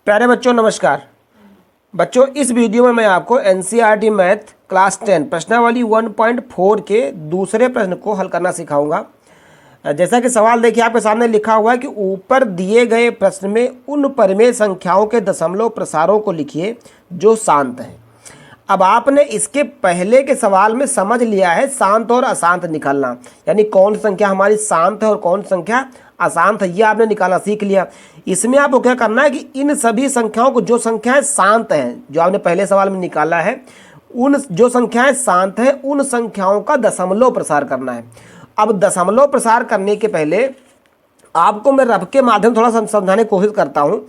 प्यारे बच्चों नमस्कार। बच्चों इस वीडियो में मैं आपको एनसीईआरटी मैथ क्लास 10 प्रश्नावली 1.4 के दूसरे प्रश्न को हल करना सिखाऊंगा। जैसा कि सवाल देखिए आपके सामने लिखा हुआ है कि ऊपर दिए गए प्रश्न में उन परिमेय संख्याओं के दशमलव प्रसारों को लिखिए जो शांत हैं। अब आपने इसके पहले के सवाल में समझ लिया है शांत और अशांत निकालना, यानी कौन सी संख्या हमारी शांत है और कौन सी संख्या अशांत है, ये आपने निकालना सीख लिया। इसमें आपको क्या करना है कि इन सभी संख्याओं को, जो संख्याएं शांत हैं, जो आपने पहले सवाल में निकाला है, उन जो संख्याएं शांत हैं उन संख्याओं का दशमलव प्रसार करना है। अब दशमलव प्रसार करने के पहले आपको मैं रफ के माध्यम थोड़ा समझाने की कोशिश करता हूँ।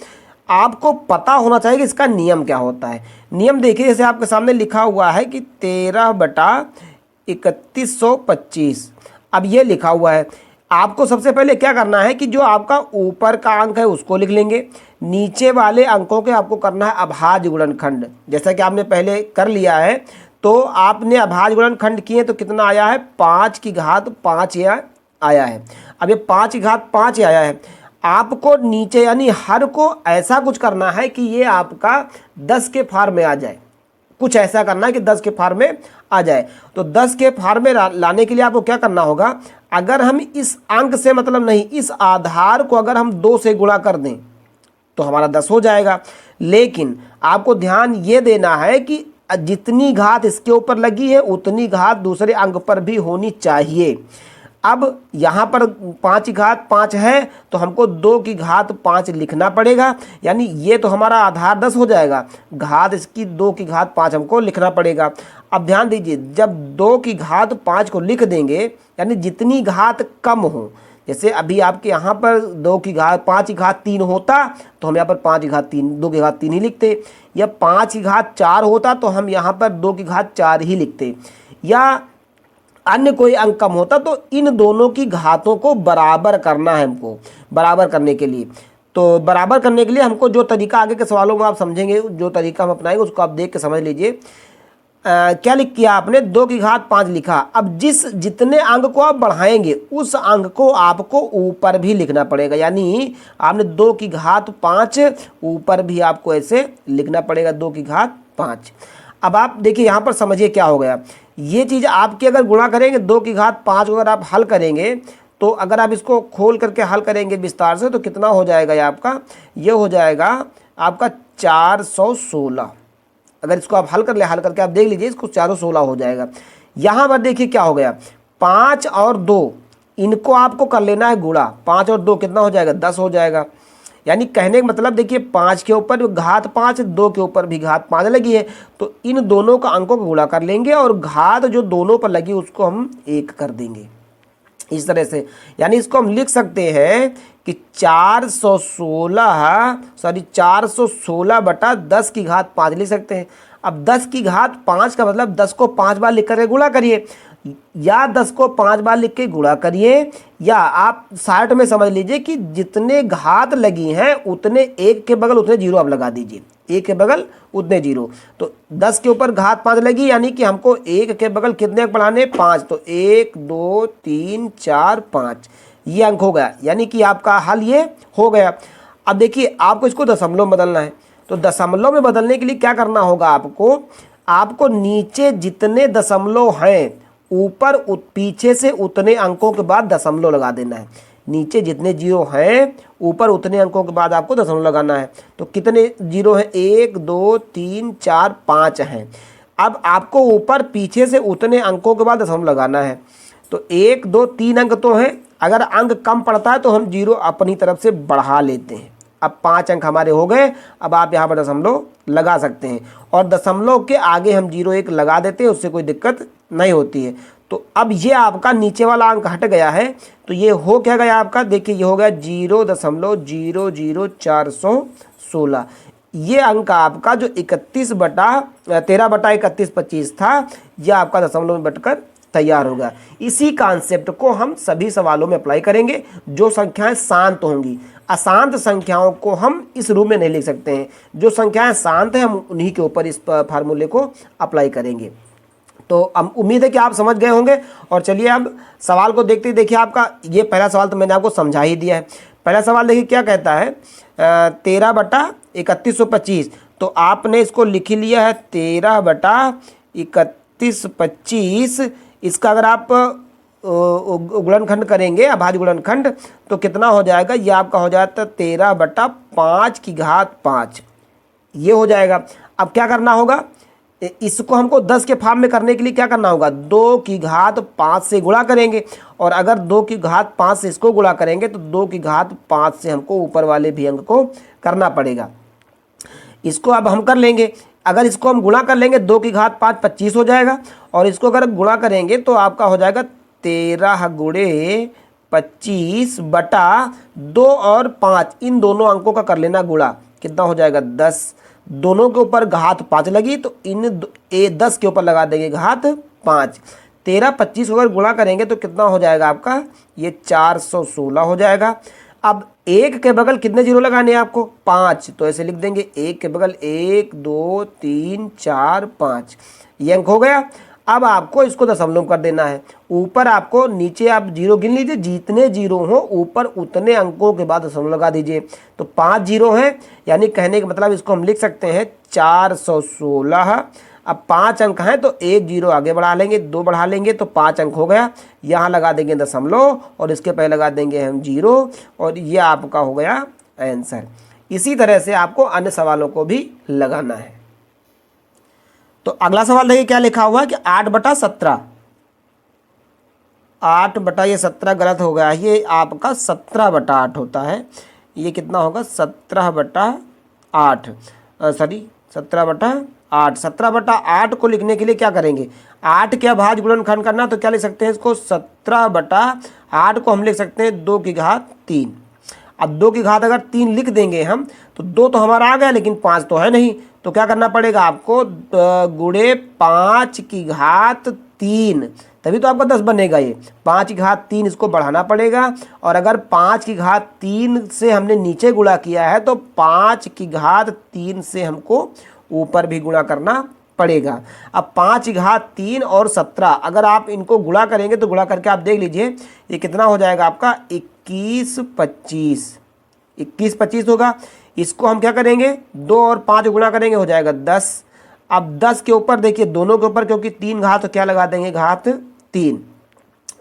आपको पता होना चाहिए कि इसका नियम क्या होता है। नियम देखिए, जैसे आपके सामने लिखा हुआ है कि 13/3125। अब ये लिखा हुआ है, आपको सबसे पहले क्या करना है कि जो आपका ऊपर का अंक है उसको लिख लेंगे, नीचे वाले अंकों के आपको करना है अभाज्य गुणनखंड। जैसा कि आपने पहले कर लिया है, तो आपने अभाज्य गुणनखंड किए तो कितना आया है, 5 की घात 5 आया है। अब ये 5 की घात 5 आया है, आपको नीचे यानी हर को ऐसा कुछ करना है कि ये आपका 10 के फार में आ जाए। कुछ ऐसा करना है कि 10 के फार में आ जाए। तो 10 के फार में लाने के लिए आपको क्या करना होगा, अगर हम इस अंक से मतलब नहीं, इस आधार को अगर हम 2 से गुणा कर दें तो हमारा 10 हो जाएगा। लेकिन आपको ध्यान ये देना है कि जितनी घात इसके ऊपर लगी है उतनी घात दूसरे अंक पर भी होनी चाहिए। अब यहाँ पर 5 की घात 5 है तो हमको 2 की घात 5 लिखना पड़ेगा, यानी ये तो हमारा आधार 10 हो जाएगा, घात इसकी 2 की घात 5 हमको लिखना पड़ेगा। अब ध्यान दीजिए, जब 2 की घात 5 को लिख देंगे, यानी जितनी घात कम हो, जैसे अभी आपके यहाँ पर 2 की घात 5 की घात 3 होता तो हम यहाँ पर 5 की घात 3 2 की घात 3 ही लिखते, या 5 की घात 4 होता तो हम यहाँ पर 2 की घात 4 ही लिखते, या अन्य कोई अंक कम होता तो इन दोनों की घातों को बराबर करना है हमको। बराबर करने के लिए, तो बराबर करने के लिए हमको जो तरीका आगे के सवालों में आप समझेंगे, जो तरीका हम अपनाएंगे उसको आप देख के समझ लीजिए। क्या लिख किया आपने, 2 की घात 5 लिखा। अब जितने अंक को आप बढ़ाएंगे उस अंक को आपको ऊपर भी लिखना पड़ेगा, यानी आपने 2 की घात 5 ऊपर भी आपको ऐसे लिखना पड़ेगा, 2 की घात 5। अब आप देखिए यहाँ पर समझिए क्या हो गया, ये चीज़ आपकी अगर गुणा करेंगे 2 की घात 5 को अगर आप हल करेंगे तो अगर आप इसको खोल करके हल करेंगे विस्तार से तो कितना हो जाएगा, ये आपका ये हो जाएगा आपका 416। अगर इसको आप हल करके आप देख लीजिए, इसको 416 हो जाएगा। यहाँ पर देखिए क्या हो गया, 5 और 2 इनको आपको कर लेना है गुणा, 5 और 2 कितना हो जाएगा, 10 हो जाएगा। यानी कहने का मतलब देखिए, 5 के ऊपर घात 5, 2 के ऊपर भी घात 5 लगी है, तो इन दोनों का अंकों को गुणा कर लेंगे और घात जो दोनों पर लगी उसको हम 1 कर देंगे, इस तरह से। यानी इसको हम लिख सकते हैं कि 416/10 की घात 5 लिख सकते हैं। अब 10 की घात 5 का मतलब 10 को 5 बार लिख कर गुणा करिए, या 10 को 5 बार लिख के गुणा करिए, या आप 60 में समझ लीजिए कि जितने घात लगी हैं उतने एक के बगल उतने जीरो आप लगा दीजिए, एक के बगल उतने जीरो। तो 10 के ऊपर घात 5 लगी, यानी कि हमको एक के बगल कितने बढ़ाने, 5, तो 1 2 3 4 5 ये अंक हो गया, यानी कि आपका हल ये हो गया। अब देखिए आपको इसको दशमलव में बदलना है, तो दशमलव में बदलने के लिए क्या करना होगा, आपको नीचे जितने दशमलव हैं ऊपर पीछे से उतने अंकों के बाद दशमलव लगा देना है। नीचे जितने जीरो हैं ऊपर उतने अंकों के बाद आपको दशमलव लगाना है। तो कितने जीरो हैं, 1 2 3 4 5 हैं। अब आपको ऊपर पीछे से उतने अंकों के बाद दशमलव लगाना है। तो 1 2 3 अंक तो हैं, अगर अंक कम पड़ता है तो हम जीरो अपनी तरफ से बढ़ा लेते हैं। अब 5 अंक हमारे हो गए, अब आप यहाँ पर दशमलव लगा सकते हैं, और दशमलव के आगे हम 0 1 लगा देते हैं, उससे कोई दिक्कत नहीं होती है। तो अब ये आपका नीचे वाला अंक हट गया है, तो ये हो क्या गया आपका, देखिए ये हो गया 0.00416। ये अंक आपका जो 13/3125 था, यह आपका दशमलव में बटकर तैयार होगा। इसी कॉन्सेप्ट को हम सभी सवालों में अप्लाई करेंगे। जो संख्याएं शांत होंगी, अशांत संख्याओं को हम इस रूप में नहीं लिख सकते हैं, जो संख्याएं शांत हैं हम उन्हीं के ऊपर इस फार्मूले को अप्लाई करेंगे। तो उम्मीद है कि आप समझ गए होंगे। और चलिए अब सवाल को देखते ही देखिए, आपका ये पहला सवाल तो मैंने आपको समझा ही दिया है। पहला सवाल देखिए क्या कहता है, 13/3125 3125, तो आपने इसको लिख लिया है 13/3125। इसका अगर आप गुणनखंड करेंगे, अभाज्य गुणनखंड, तो कितना हो जाएगा, ये आपका हो जाता है 13/5 ये हो जाएगा। अब क्या करना होगा, इसको हमको 10 के फॉर्म में करने के लिए क्या करना होगा, 2 की घात 5 से गुणा करेंगे, और अगर 2 की घात 5 से इसको गुणा करेंगे तो 2 की घात 5 से हमको ऊपर वाले भी अंक को करना पड़ेगा। इसको अब हम कर लेंगे। अगर इसको हम गुणा कर लेंगे 2 की घात 5 25 हो जाएगा, और इसको अगर गुणा करेंगे तो आपका हो जाएगा 13 × 25 बटा 2 और 5, इन दोनों अंकों का कर लेना गुणा, कितना हो जाएगा 10। दोनों के ऊपर घात 5 लगी तो इन 10 के ऊपर लगा देंगे घात 5। 13 25 को अगर गुणा करेंगे तो कितना हो जाएगा आपका, ये 416 हो जाएगा। अब 1 के बगल कितने जीरो लगाने हैं आपको, 5, तो ऐसे लिख देंगे 1 के बगल 1 2 3 4 5, ये अंक हो गया। अब आपको इसको दशमलव कर देना है, ऊपर आपको, नीचे आप जीरो गिन लीजिए, जितने जीरो हो ऊपर उतने अंकों के बाद दशमलव लगा दीजिए। तो 5 जीरो हैं, यानी कहने का मतलब इसको हम लिख सकते हैं 416। अब 5 अंक हैं तो 1 जीरो आगे बढ़ा लेंगे, 2 बढ़ा लेंगे तो 5 अंक हो गया। यहाँ लगा देंगे दशमलव और इसके पहले लगा देंगे हम जीरो, और ये आपका हो गया आंसर। इसी तरह से आपको अन्य सवालों को भी लगाना है। तो अगला सवाल देखिए क्या लिखा हुआ है कि 8/17, 8/17 गलत हो गया, ये आपका 17/8 होता है। ये कितना होगा, 17/8, सॉरी 17/8। 17/8 को लिखने के लिए क्या करेंगे, 8 के अभाज्य गुणनखंड करना, तो क्या लिख सकते हैं इसको, 17/8 को हम लिख सकते हैं 2 की घात 3। अब 2 की घात अगर 3 लिख देंगे हम, तो 2 तो हमारा आ गया लेकिन 5 तो है नहीं, तो क्या करना पड़ेगा आपको, गुणे 5 की घात 3, तभी तो आपका 10 बनेगा। ये 5 की घात 3 इसको बढ़ाना पड़ेगा, और अगर 5 की घात 3 से हमने नीचे गुणा किया है तो 5 की घात 3 से हमको ऊपर भी गुणा करना पड़ेगा। अब 5 की घात 3 और 17 अगर आप इनको गुणा करेंगे तो गुणा करके आप देख लीजिए ये कितना हो जाएगा आपका, 21 25 होगा। इसको हम क्या करेंगे, 2 और 5 गुणा करेंगे, हो जाएगा 10। अब 10 के ऊपर देखिए, दोनों के ऊपर क्योंकि 3 घात तो क्या लगा देंगे, घात 3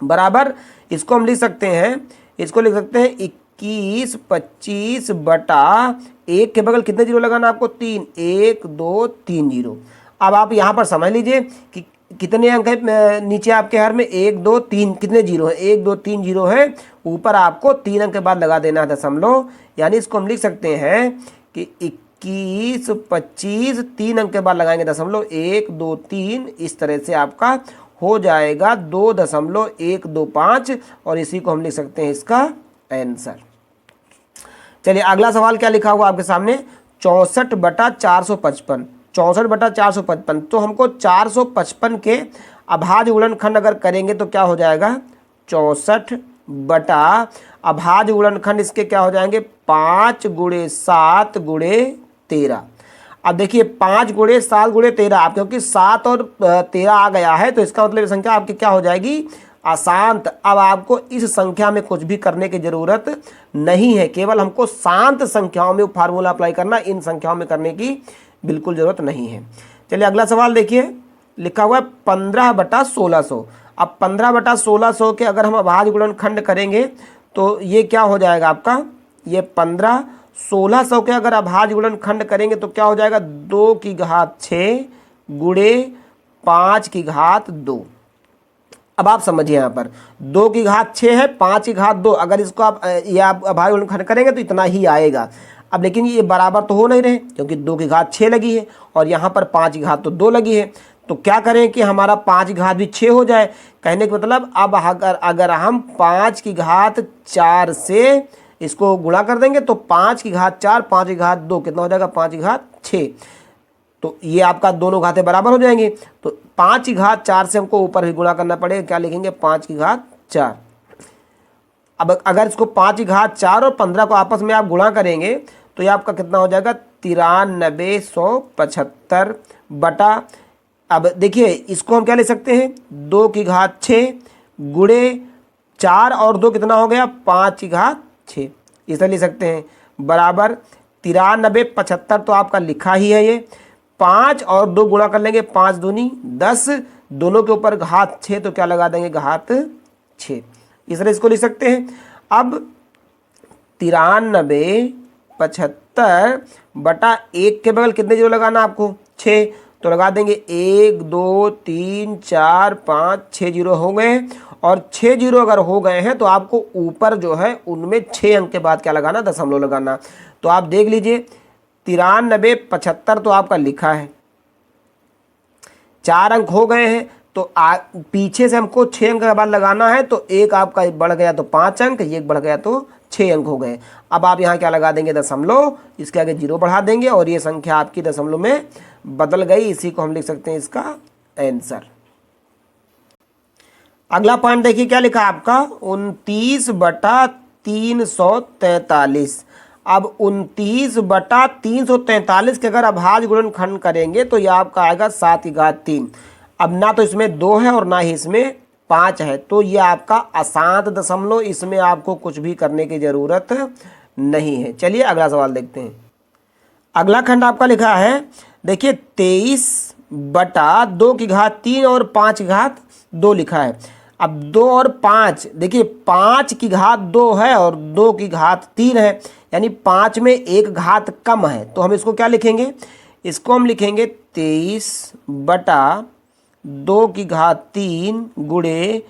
बराबर। इसको हम लिख सकते हैं, इसको लिख सकते हैं 21 25 बटा 1 के बगल कितने जीरो लगाना आपको, 3, 1 2 3 जीरो। अब आप यहाँ पर समझ लीजिए कि कितने अंक है नीचे आपके हर में, 1 2 3, कितने जीरो है, 1 2 3 जीरो है। ऊपर आपको 3 अंक के बाद लगा देना है दशमलव, यानी इसको हम लिख सकते हैं कि 21 25, 3 अंक के बाद लगाएंगे दशमलव, 1 2 3, इस तरह से आपका हो जाएगा 2.125, और इसी को हम लिख सकते हैं इसका आंसर। चलिए अगला सवाल क्या लिखा हुआ आपके सामने, 64/455, 64/455। तो हमको 455 के अभाज्य गुणनखंड अगर करेंगे तो क्या हो जाएगा, 64 बटा अभाज्य गुणनखंड इसके क्या हो जाएंगे, 5 × 7 × 13। अब देखिए 5 × 7 × 13, आप क्योंकि 7 और 13 आ गया है तो इसका मतलब ये संख्या आपकी क्या हो जाएगी, अशांत। अब आपको इस संख्या में कुछ भी करने की जरूरत नहीं है, केवल हमको शांत संख्याओं में फार्मूला अप्लाई करना, इन संख्याओं में करने की बिल्कुल जरूरत नहीं है। चलिए अगला सवाल देखिए, लिखा हुआ है 15/1600। अब 15/1600 के अगर हम अभाज्य गुणनखंड करेंगे तो ये क्या हो जाएगा आपका, ये 15, 1600 के अगर अभाज्य गुणनखंड करेंगे तो क्या हो जाएगा, 2 की घात 6 गुणे 5 की घात 2। अब आप समझिए यहाँ पर 2 की घात 6 है, 5 की घात 2, अगर इसको आप ये आप अभाज्य गुणनखंड करेंगे तो इतना ही आएगा। अब लेकिन ये बराबर तो हो नहीं रहे क्योंकि 2 की घात 6 लगी है और यहाँ पर 5 की घात तो 2 लगी है, तो क्या करें कि हमारा 5 की घात भी 6 हो जाए। कहने का मतलब अब अगर हम 5 की घात 4 से इसको गुणा कर देंगे तो 5 की घात 4, 5 की घात 2, कितना हो जाएगा, 5 की घात 6। तो ये आपका दोनों घातें बराबर हो जाएंगी। तो 5 की घात 4 से हमको ऊपर भी गुणा करना पड़ेगा, क्या लिखेंगे, 5 की घात 4। अब अगर इसको 5 की घात 4 और 15 को आपस में आप गुणा करेंगे तो ये आपका कितना हो जाएगा, 9375 बटा, अब देखिए इसको हम क्या ले सकते हैं, 2 की घात 6 गुणे 4 और 2 कितना हो गया, 5 की घात 6, इसे ले सकते हैं, बराबर 93 75 तो आपका लिखा ही है ये। 5 और 2 गुणा कर लेंगे, 5 दूनी 10, दोनों के ऊपर घात 6 तो क्या लगा देंगे घात 6। इस तरह इसको लिख सकते हैं। अब 93 75 बटा 1 के बगल कितने जीरो लगाना आपको 6, तो लगा देंगे 1 2 3 4 5 6 जीरो हो गए। और 6 जीरो अगर हो गए हैं तो आपको ऊपर जो है उनमें 6 अंक के बाद क्या लगाना दशमलव लगाना। तो आप देख लीजिए 93 75 तो आपका लिखा है, 4 अंक हो गए हैं तो पीछे से हमको 6 अंक के बाद लगाना है, तो एक आपका बढ़ गया तो 5 अंक, ये बढ़ गया तो 6 अंक हो गए। अब आप यहाँ क्या लगा देंगे दशमलव, इसके आगे जीरो बढ़ा देंगे और ये संख्या आपकी दशमलव में बदल गई। इसी को हम लिख सकते हैं इसका आंसर। अगला पॉइंट देखिए क्या लिखा है आपका 29 बटा 343। अब 29 बटा 343 के अगर अभाज्य गुणनखंड करेंगे तो यह आपका आएगा 7 की घात 3। अब ना तो इसमें 2 है और ना ही इसमें 5 है, तो ये आपका अशांत दशमलव, इसमें आपको कुछ भी करने की ज़रूरत नहीं है। चलिए अगला सवाल देखते हैं। अगला खंड आपका लिखा है देखिए 23 बटा 2 की घात 3 और 5 की घात 2 लिखा है। अब 2 और 5 देखिए 5 की घात 2 है और 2 की घात 3 है, यानी 5 में एक घात कम है, तो हम इसको क्या लिखेंगे, इसको हम लिखेंगे 23 बटा 2 की घात 3 गुणे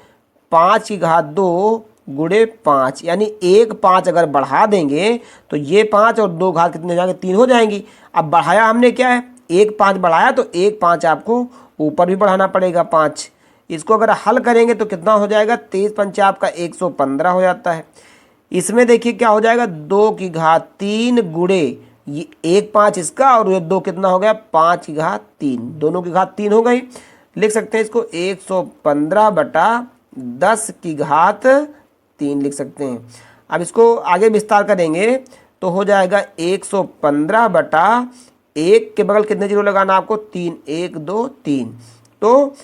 5 की घात 2 गुणे 5, यानी एक 5 अगर बढ़ा देंगे तो ये 5 और 2 घात कितने हो जाएंगे 3 हो जाएंगी। अब बढ़ाया हमने क्या है, एक 5 बढ़ाया तो एक 5 आपको ऊपर भी बढ़ाना पड़ेगा 5। इसको अगर हल करेंगे तो कितना हो जाएगा 23 पंचे आपका 115 हो जाता है। इसमें देखिए क्या हो जाएगा 2 की घात 3 गुणे ये एक 5 इसका और ये 2 कितना हो गया 5 की घात 3, दोनों की घात 3 हो गई। लिख सकते हैं इसको 115 बटा 10 की घात 3 लिख सकते हैं। अब इसको आगे विस्तार करेंगे तो हो जाएगा 115 बटा 1 के बगल कितने जीरो लगाना आपको 3, 1 2 3, तो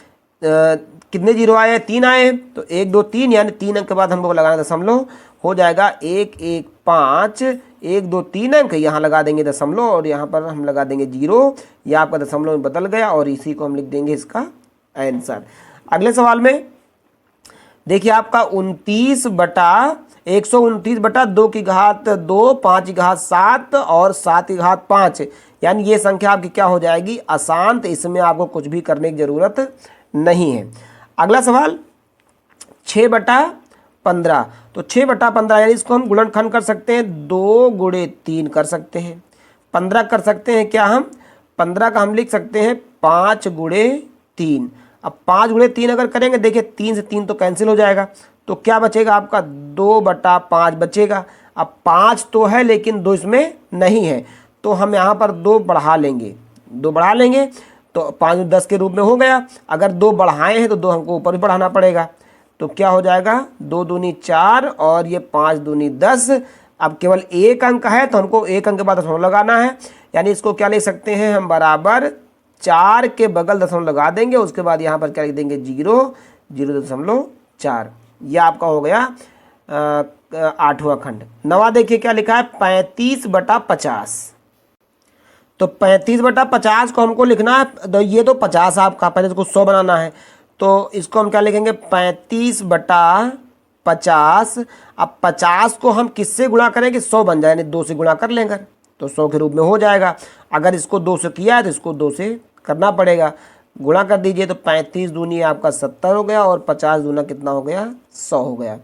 कितने जीरो आए 3 आए, तो 1 2 3 यानी 3 अंक के बाद हमको लगाना दशमलव, हो जाएगा 1 1 5 1 2 3 अंक, यहाँ लगा देंगे दशमलव और यहाँ पर हम लगा देंगे जीरो, यह आपका दशमलव में बदल गया और इसी को हम लिख देंगे इसका आंसर। अगले सवाल में देखिए आपका 129 बटा 2 की घात 2 5 की घात 7 और 7 की घात 5, यानी ये संख्या आपकी क्या हो जाएगी अशांत, इसमें आपको कुछ भी करने की ज़रूरत नहीं है। अगला सवाल 6 बटा 15, तो 6 बटा 15 यानी इसको हम गुणनखंड कर सकते हैं 2 गुणे 3 कर सकते हैं, 15 कर सकते हैं क्या हम 15 का हम लिख सकते हैं 5 गुणे 3। अब 5 गुणे 3 अगर करेंगे देखिए 3 से 3 तो कैंसिल हो जाएगा, तो क्या बचेगा आपका 2 बटा 5 बचेगा। अब 5 तो है लेकिन 2 इसमें नहीं है, तो हम यहाँ पर 2 बढ़ा लेंगे, 2 बढ़ा लेंगे तो 5 10 के रूप में हो गया। अगर 2 बढ़ाए हैं तो 2 हमको ऊपर भी बढ़ाना पड़ेगा, तो क्या हो जाएगा 2 दूनी 4 और ये 5 दूनी 10। अब केवल एक अंक है तो हमको एक अंक के बाद दशमलव लगाना है, यानी इसको क्या ले सकते हैं हम बराबर 4 के बगल दशमलव लगा देंगे, उसके बाद यहाँ पर क्या लिख देंगे 0.4। यह आपका हो गया 8वां खंड। 9वां देखिए क्या लिखा है 35 बटा 50, तो 35 बटा 50 को हमको लिखना है, तो ये तो 50 आपका, पहले इसको 100 बनाना है, तो इसको हम क्या लिखेंगे 35 बटा 50। अब 50 को हम किससे गुणा करेंगे 100 बन जाए, यानी 2 से गुणा कर लेंगे तो 100 के रूप में हो जाएगा। अगर इसको 2 से किया है तो इसको 2 से करना पड़ेगा, गुणा कर दीजिए तो 35 दूनी आपका 70 हो गया और 50 दूना कितना हो गया 100 हो गया।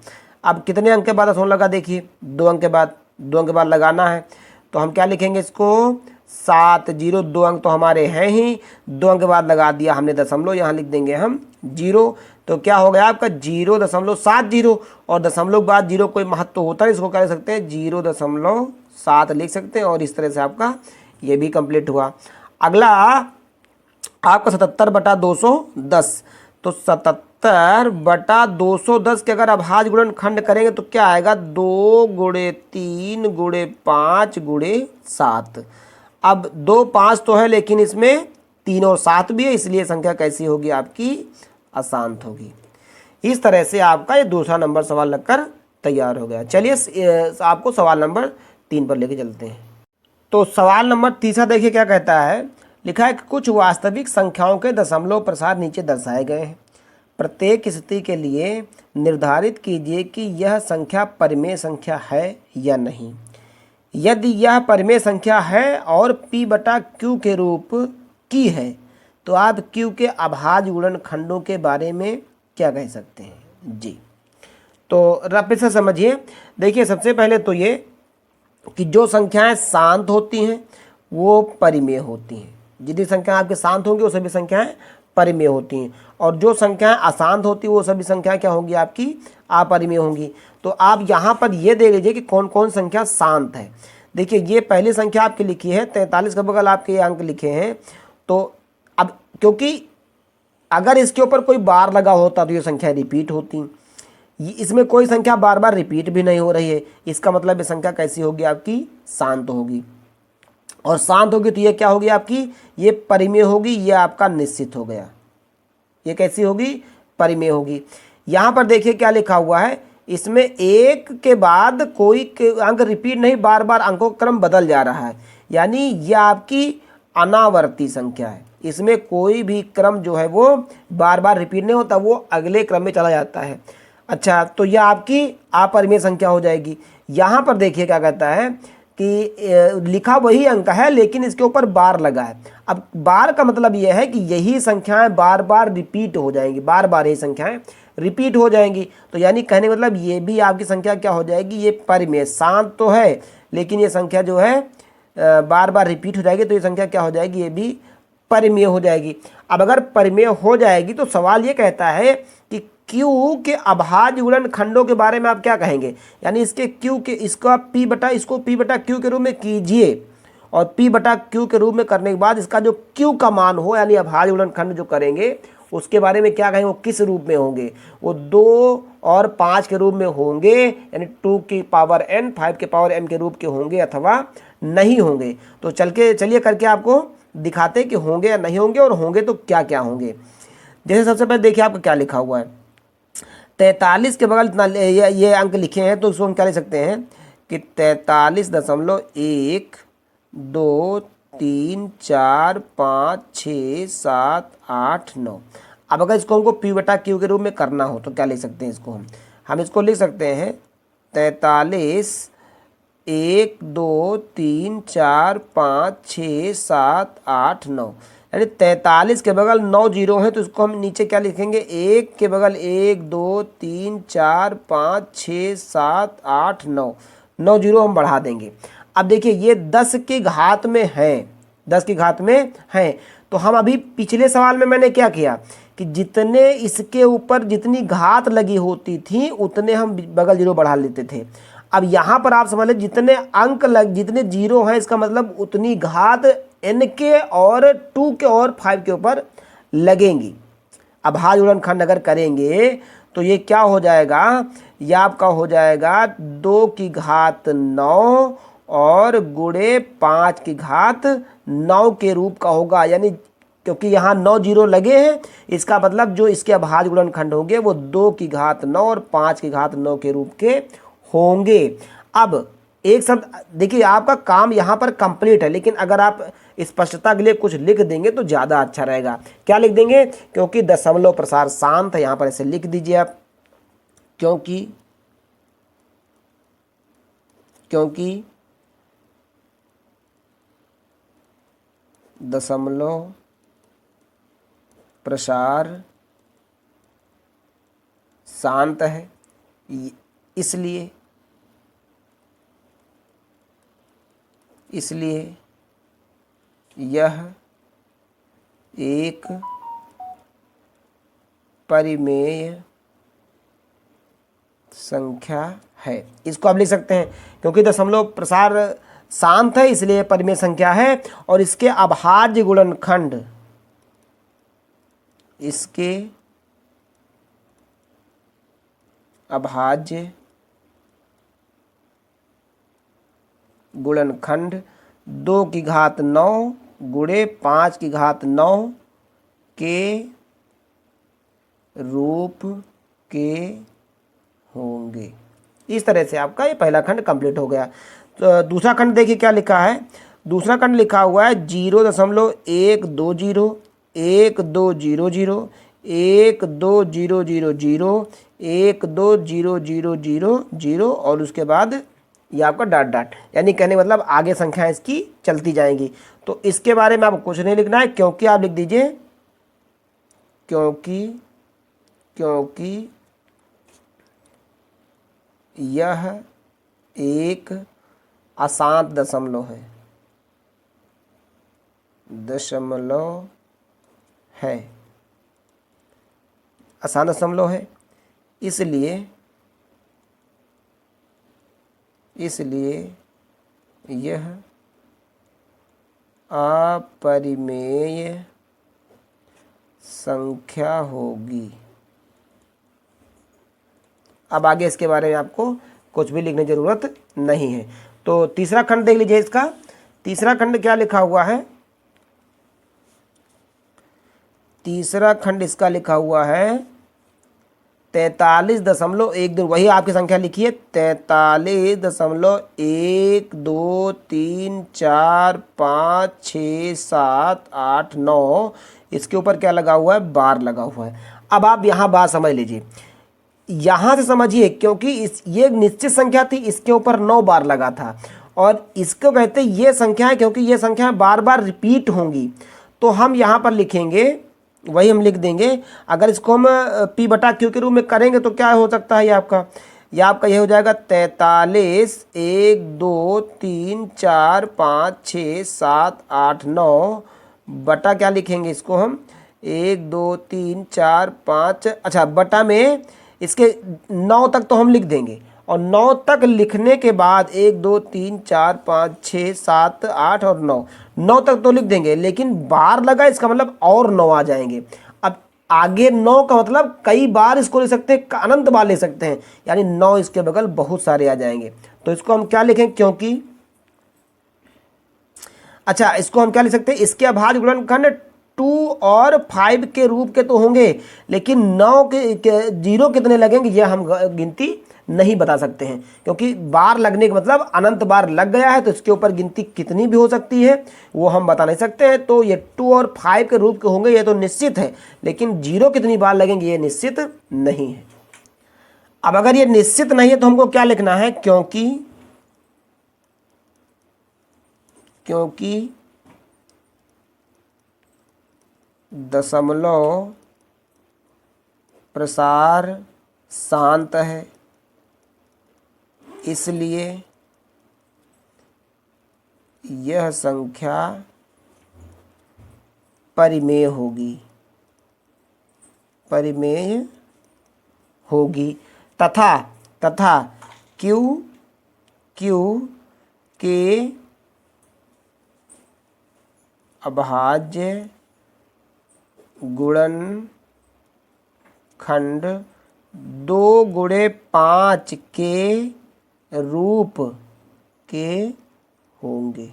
अब कितने अंक के बाद दशमलव लगा देखिए 2 अंक के बाद, 2 अंक के बाद लगाना है, तो हम क्या लिखेंगे इसको 7 0, 2 अंक तो हमारे हैं ही, 2 अंक के बाद लगा दिया हमने दशमलव, यहाँ लिख देंगे हम 0, तो क्या हो गया आपका 0.70 और दशमलव के बाद 0 कोई महत्व होता है, इसको क्या लिख सकते हैं 0.7 लिख सकते हैं और इस तरह से आपका ये भी कंप्लीट हुआ। अगला आपका 77 बटा 210, तो 77 बटा 210 के अगर अभाज्य गुणनखंड करेंगे तो क्या आएगा 2 गुणे 3 गुणे 5 गुणे 7। अब 2 5 तो है लेकिन इसमें 3 और 7 भी है, इसलिए संख्या कैसी होगी आपकी अशांत होगी। इस तरह से आपका ये दूसरा नंबर सवाल लगकर तैयार हो गया। चलिए आपको सवाल नंबर 3 पर लेके चलते हैं। तो सवाल नंबर तीसरा देखिए क्या कहता है। लिखा है कि कुछ वास्तविक संख्याओं के दशमलव प्रसार नीचे दर्शाए गए हैं। प्रत्येक स्थिति के लिए निर्धारित कीजिए कि यह संख्या परिमेय संख्या है या नहीं। यदि यह परिमेय संख्या है और p बटा q के रूप की है तो आप q के अभाज्य गुणनखंडों के बारे में क्या कह सकते हैं जी। तो रफ से समझिए। देखिए सबसे पहले तो ये कि जो संख्याएं शांत होती हैं वो परिमेय होती हैं। जितनी संख्याएं आपके शांत होंगी वो सभी संख्याएं परिमेय होती हैं, और जो संख्याएं अशांत होती हैं वो सभी संख्याएं क्या होंगी, आपकी अपरिमेय होंगी। तो आप यहाँ पर ये देख लीजिए कि कौन कौन संख्या शांत है। देखिए ये पहली संख्या आपकी लिखी है 43 के बगल आपके ये अंक लिखे हैं। तो अब क्योंकि अगर इसके ऊपर कोई बार लगा होता तो ये संख्या रिपीट होती, इसमें कोई संख्या बार बार रिपीट भी नहीं हो रही है, इसका मतलब ये संख्या कैसी होगी, आपकी शांत होगी। और शांत होगी तो ये क्या होगी आपकी, ये परिमेय होगी। ये आपका निश्चित हो गया। ये कैसी होगी, परिमेय होगी। यहाँ पर देखिए क्या लिखा हुआ है, इसमें एक के बाद कोई अंक रिपीट नहीं, बार बार अंकों का क्रम बदल जा रहा है, यानी ये आपकी अनावर्ती संख्या है। इसमें कोई भी क्रम जो है वो बार बार रिपीट नहीं होता, वो अगले क्रम में चला जाता है। अच्छा, तो यह आपकी अपरिमेय संख्या हो जाएगी। यहाँ पर देखिए क्या कहता है कि लिखा वही अंक है लेकिन इसके ऊपर बार लगा है। अब बार का मतलब यह है कि यही संख्याएं बार बार रिपीट हो जाएंगी, बार बार यही संख्याएं रिपीट हो जाएंगी। तो यानी कहने का मतलब ये भी आपकी संख्या क्या हो जाएगी, ये परिमेय। शांत तो है लेकिन ये संख्या जो है बार बार रिपीट हो जाएगी, तो ये संख्या क्या हो जाएगी, ये भी परिमेय हो जाएगी। अब अगर परिमेय हो जाएगी तो सवाल ये कहता है कि Q के अभाज्य गुणनखंडों के बारे में आप क्या कहेंगे, यानी इसके Q के इसको P बटा Q के रूप में कीजिए, और P बटा Q के रूप में करने के बाद इसका जो Q का मान हो यानी अभाज्य गुणनखंड जो करेंगे उसके बारे में क्या कहेंगे, वो किस रूप में होंगे, वो 2 और 5 के रूप में होंगे, यानी 2 की पावर n 5 के पावर m के रूप के होंगे अथवा नहीं होंगे। तो चलिए करके आपको दिखाते कि होंगे या नहीं होंगे, और होंगे तो क्या क्या होंगे। जैसे सबसे पहले देखिए आपका क्या लिखा हुआ है, 43 के बगल इतना ये अंक लिखे हैं, तो इसको हम क्या लिख सकते हैं कि 43.1 2 3 4 5 6 7 8 9। अब अगर इसको हमको P बटा Q के रूप में करना हो तो क्या लिख सकते हैं, इसको हम इसको लिख सकते हैं 43 1 2 3 4 5 6 7 8 9, यानी 43 के बगल 9 जीरो हैं, तो इसको हम नीचे क्या लिखेंगे, 1 के बगल 1 2 3 4 5 6 7 8 9, 9 जीरो हम बढ़ा देंगे। अब देखिए ये 10 की घात में है, 10 की घात में है। तो हम अभी पिछले सवाल में मैंने क्या किया कि जितने इसके ऊपर जितनी घात लगी होती थी उतने हम बगल जीरो बढ़ा लेते थे। अब यहाँ पर आप समझ लें जितने अंक जितने जीरो हैं, इसका मतलब उतनी घात n के और 2 के और 5 के ऊपर लगेंगी। अब अभाज्य गुणनखंड अगर करेंगे तो ये क्या हो जाएगा, ये आपका हो जाएगा 2 की घात 9 और गुणे 5 की घात 9 के रूप का होगा। यानी क्योंकि यहाँ 9 जीरो लगे हैं, इसका मतलब जो इसके अभाज्य गुणनखंड होंगे वो 2 की घात 9 और 5 की घात 9 के रूप के होंगे। अब एक शब्द देखिए, आपका काम यहाँ पर कंप्लीट है, लेकिन अगर आप स्पष्टता के लिए कुछ लिख देंगे तो ज़्यादा अच्छा रहेगा। क्या लिख देंगे, क्योंकि दशमलव प्रसार शांत है, यहाँ पर ऐसे लिख दीजिए आप, क्योंकि दशमलव प्रसार शांत है, इसलिए यह एक परिमेय संख्या है। इसको आप लिख सकते हैं, क्योंकि दशमलव प्रसार शांत है इसलिए परिमेय संख्या है, और इसके अभाज्य गुणनखंड अभाज्य गुणनखंड 2 की घात 9 गुणे 5 की घात 9 के रूप के होंगे। इस तरह से आपका ये पहला खंड कंप्लीट हो गया। तो दूसरा खंड देखिए क्या लिखा है, दूसरा खंड लिखा हुआ है 0.120, 1200, 12000, 12000 और उसके बाद ये आपका डॉट डॉट, यानी कहने का मतलब आगे संख्याएं इसकी चलती जाएंगी। तो इसके बारे में आपको कुछ नहीं लिखना है, क्योंकि आप लिख दीजिए क्योंकि यह एक अशांत दशमलव है, अशांत दशमलव है, इसलिए यह अपरिमेय संख्या होगी। अब आगे इसके बारे में आपको कुछ भी लिखने की जरूरत नहीं है। तो तीसरा खंड देख लीजिए। इसका तीसरा खंड क्या लिखा हुआ है? तीसरा खंड इसका लिखा हुआ है 43.12, वही आपकी संख्या लिखिए 43.123456789। इसके ऊपर क्या लगा हुआ है? बार लगा हुआ है। अब आप यहाँ बात समझ लीजिए, यहाँ से समझिए, क्योंकि ये एक निश्चित संख्या थी, इसके ऊपर 9 बार लगा था, और इसको कहते हैं ये संख्याएं, क्योंकि ये संख्याएं बार बार रिपीट होंगी, तो हम यहाँ पर लिखेंगे, वही हम लिख देंगे। अगर इसको हम P बटा Q के रूप में करेंगे तो क्या हो सकता है? ये आपका ये हो जाएगा 43 1 2 3 4 5 6 7 8 9 बटा क्या लिखेंगे इसको हम 1 2 3 4 5, अच्छा बटा में इसके 9 तक तो हम लिख देंगे, और 9 तक लिखने के बाद 1 2 3 4 5 6 7 8 और 9 तक तो लिख देंगे, लेकिन बार लगा इसका मतलब और 9 आ जाएंगे। अब आगे 9 का मतलब कई बार इसको ले सकते हैं, अनंत बार ले सकते हैं, यानी 9 इसके बगल बहुत सारे आ जाएंगे। तो इसको हम क्या लिखें? क्योंकि अच्छा, इसको हम क्या लिख सकते हैं? इसके अभाज्य गुणनखंड 2 और 5 के रूप के तो होंगे, लेकिन 9 के 0 कितने लगेंगे ये हम गिनती नहीं बता सकते हैं, क्योंकि बार लगने का मतलब अनंत बार लग गया है, तो इसके ऊपर गिनती कितनी भी हो सकती है वो हम बता नहीं सकते हैं। तो ये 2 और 5 के रूप के होंगे ये तो निश्चित है, लेकिन 0 कितनी बार लगेंगे ये निश्चित नहीं है। अब अगर ये निश्चित नहीं है तो हमको क्या लिखना है? क्योंकि दशमलव प्रसार शांत है, इसलिए यह संख्या परिमेय होगी तथा Q के अभाज्य गुणनखंड 2 गुणे 5 के रूप के होंगे।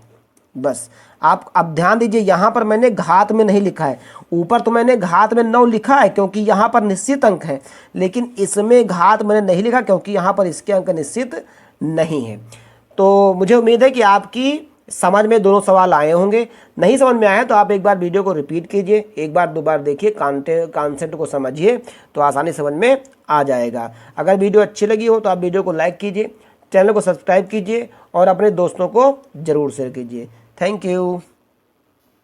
बस आप अब ध्यान दीजिए, यहाँ पर मैंने घात में नहीं लिखा है, ऊपर तो मैंने घात में 9 लिखा है क्योंकि यहाँ पर निश्चित अंक है, लेकिन इसमें घात मैंने नहीं लिखा क्योंकि यहाँ पर इसके अंक निश्चित नहीं है। तो मुझे उम्मीद है कि आपकी समझ में दोनों सवाल आए होंगे। नहीं समझ में आया तो आप एक बार वीडियो को रिपीट कीजिए, एक बार दो बार देखिए, कॉन्सेप्ट को समझिए, तो आसानी समझ में आ जाएगा। अगर वीडियो अच्छी लगी हो तो आप वीडियो को लाइक कीजिए, चैनल को सब्सक्राइब कीजिए और अपने दोस्तों को ज़रूर शेयर कीजिए। Thank you.